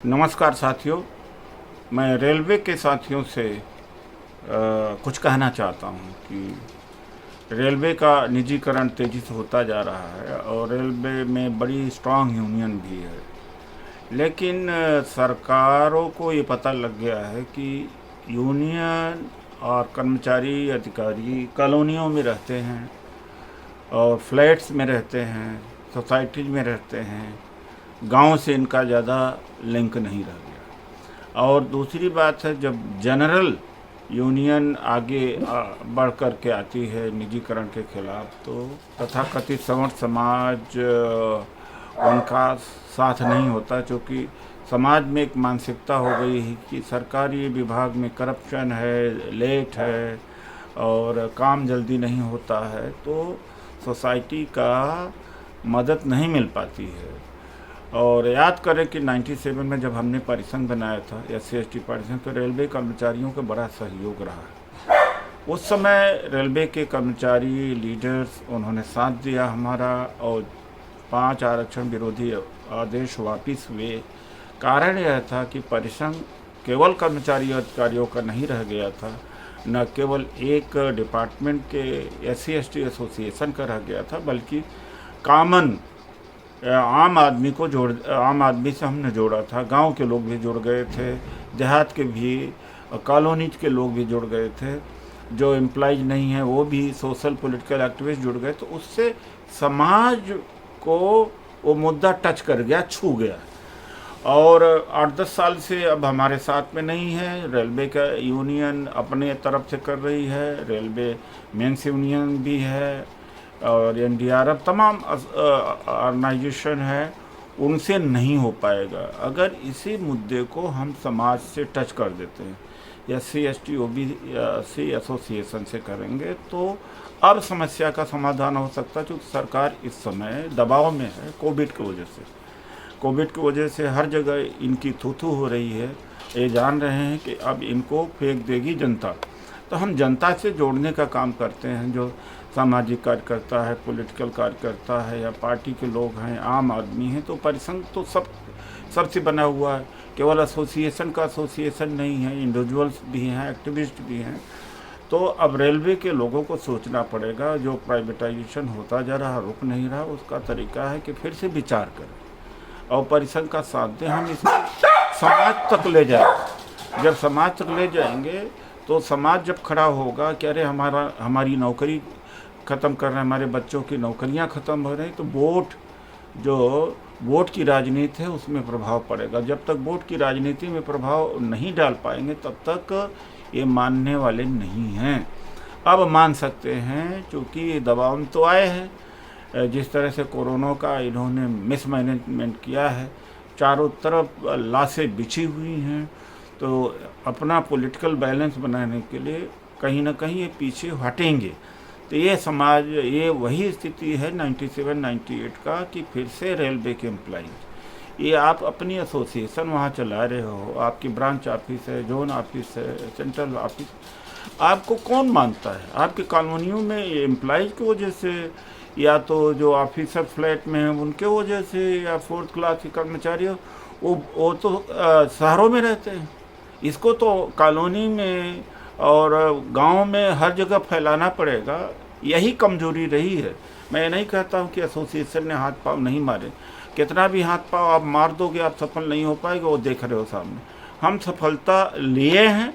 नमस्कार साथियों, मैं रेलवे के साथियों से कुछ कहना चाहता हूं कि रेलवे का निजीकरण तेज़ी से होता जा रहा है और रेलवे में बड़ी स्ट्रांग यूनियन भी है। लेकिन सरकारों को ये पता लग गया है कि यूनियन और कर्मचारी अधिकारी कॉलोनियों में रहते हैं और फ्लैट्स में रहते हैं, सोसाइटीज में रहते हैं, गांव से इनका ज़्यादा लिंक नहीं रह गया। और दूसरी बात है, जब जनरल यूनियन आगे बढ़ कर के आती है निजीकरण के खिलाफ, तो तथाकथित संवर्त समाज उनका साथ नहीं होता, क्योंकि समाज में एक मानसिकता हो गई है कि सरकारी विभाग में करप्शन है, लेट है और काम जल्दी नहीं होता है, तो सोसाइटी का मदद नहीं मिल पाती है। और याद करें कि 97 में जब हमने परिसंघ बनाया था, SC/ST परिसंघ, तो रेलवे कर्मचारियों का बड़ा सहयोग रहा। उस समय रेलवे के कर्मचारी लीडर्स उन्होंने साथ दिया हमारा, और 5 आरक्षण विरोधी आदेश वापस हुए। कारण यह था कि परिसंघ केवल कर्मचारी अधिकारियों का नहीं रह गया था, न केवल एक डिपार्टमेंट के SC/ST एसोसिएशन का रह गया था, बल्कि कॉमन आम आदमी से हमने जोड़ा था। गांव के लोग भी जुड़ गए थे, देहात के भी, कॉलोनीज के लोग भी जुड़ गए थे, जो एम्प्लॉयज नहीं हैं वो भी, सोशल पॉलिटिकल एक्टिविस्ट जुड़ गए। तो उससे समाज को वो मुद्दा टच कर गया, छू गया। और 8-10 साल से अब हमारे साथ में नहीं है। रेलवे का यूनियन अपने तरफ से कर रही है, रेलवे मेंस यूनियन भी है और NDRF, तमाम ऑर्गेनाइजेशन है, उनसे नहीं हो पाएगा। अगर इसी मुद्दे को हम समाज से टच कर देते हैं, SC/ST OBC एसोसिएशन से करेंगे, तो अब समस्या का समाधान हो सकता है। क्योंकि सरकार इस समय दबाव में है कोविड की वजह से हर जगह इनकी थू हो रही है। ये जान रहे हैं कि अब इनको फेंक देगी जनता। तो हम जनता से जोड़ने का काम करते हैं, जो सामाजिक कार्यकर्ता है, पॉलिटिकल कार्यकर्ता है, या पार्टी के लोग हैं, आम आदमी हैं। तो परिसंघ तो सबसे बना हुआ है, केवल एसोसिएशन नहीं है, इंडिविजुअल्स भी हैं, एक्टिविस्ट भी हैं। तो अब रेलवे के लोगों को सोचना पड़ेगा, जो प्राइवेटाइजेशन होता जा रहा, रुक नहीं रहा, उसका तरीका है कि फिर से विचार करें और परिसंघ का साथ दें। हम इसको समाज तक ले जाएंगे। जब समाज तक ले जाएंगे तो समाज जब खड़ा होगा कि अरे हमारी नौकरी ख़त्म कर रहे हैं, हमारे बच्चों की नौकरियां ख़त्म हो रही, तो वोट की राजनीति है उसमें प्रभाव पड़ेगा। जब तक वोट की राजनीति में प्रभाव नहीं डाल पाएंगे, तब तक ये मानने वाले नहीं हैं। अब मान सकते हैं, क्योंकि दबाव में तो आए हैं। जिस तरह से कोरोना का इन्होंने मिसमैनेजमेंट किया है, चारों तरफ लाशें बिछी हुई हैं, तो अपना पॉलिटिकल बैलेंस बनाने के लिए कहीं ना कहीं ये पीछे हटेंगे। तो ये वही स्थिति है 97-98 का, कि फिर से रेलवे के एम्प्लॉइज, ये आप अपनी एसोसिएशन वहाँ चला रहे हो, आपकी ब्रांच ऑफिस है, जोन ऑफिस है, सेंट्रल ऑफिस, आपको कौन मानता है? आपके कॉलोनियों में एम्प्लॉइज की वजह से, या तो जो ऑफिसर फ्लैट में हैं उनके वजह से, या 4th क्लास के कर्मचारी वो तो शहरों में रहते हैं। इसको तो कॉलोनी में और गांव में हर जगह फैलाना पड़ेगा। यही कमजोरी रही है। मैं नहीं कहता हूं कि एसोसिएशन ने हाथ पांव नहीं मारे, कितना भी हाथ पांव आप मार दोगे, आप सफल नहीं हो पाएगा। वो देख रहे हो सामने, हम सफलता लिए हैं,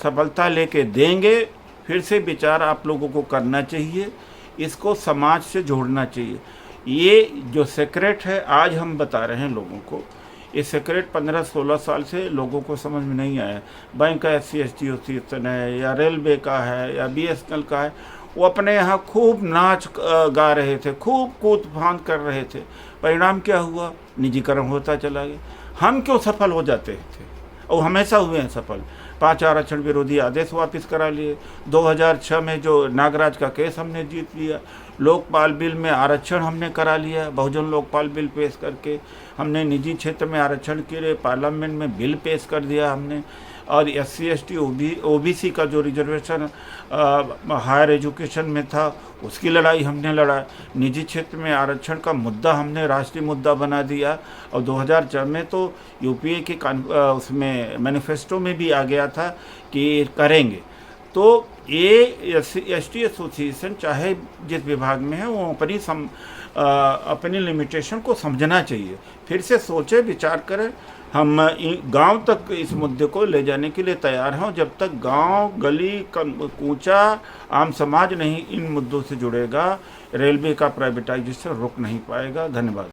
सफलता लेके देंगे। फिर से विचार आप लोगों को करना चाहिए, इसको समाज से जोड़ना चाहिए। ये जो सीक्रेट है आज हम बता रहे हैं लोगों को, ये सीक्रेट 15-16 साल से लोगों को समझ में नहीं आया। बैंक का SC/ST एसोसिएशन है, या रेलवे का है, या BSNL का है, वो अपने यहाँ खूब नाच गा रहे थे, खूब कूद फांद कर रहे थे। परिणाम क्या हुआ? निजीकरण होता चला गया। हम क्यों सफल हो जाते थे? और हमेशा हुए हैं सफल। 5 आरक्षण विरोधी आदेश वापस करा लिए। 2006 में जो नागराज का केस हमने जीत लिया। लोकपाल बिल में आरक्षण हमने करा लिया, बहुजन लोकपाल बिल पेश करके हमने निजी क्षेत्र में आरक्षण के लिए पार्लियामेंट में बिल पेश कर दिया हमने। और SC ST OBC का जो रिजर्वेशन हायर एजुकेशन में था उसकी लड़ाई हमने लड़ा। निजी क्षेत्र में आरक्षण का मुद्दा हमने राष्ट्रीय मुद्दा बना दिया। और 2004 में तो UPA के उसमें मैनिफेस्टो में भी आ गया था कि करेंगे। तो ये SC ST एसोसिएशन चाहे जिस विभाग में है वो अपनी लिमिटेशन को समझना चाहिए, फिर से सोचे विचार करें। हम गांव तक इस मुद्दे को ले जाने के लिए तैयार हैं। जब तक गांव गली कूचा आम समाज नहीं इन मुद्दों से जुड़ेगा, रेलवे का प्राइवेटाइजेशन रुक नहीं पाएगा। धन्यवाद।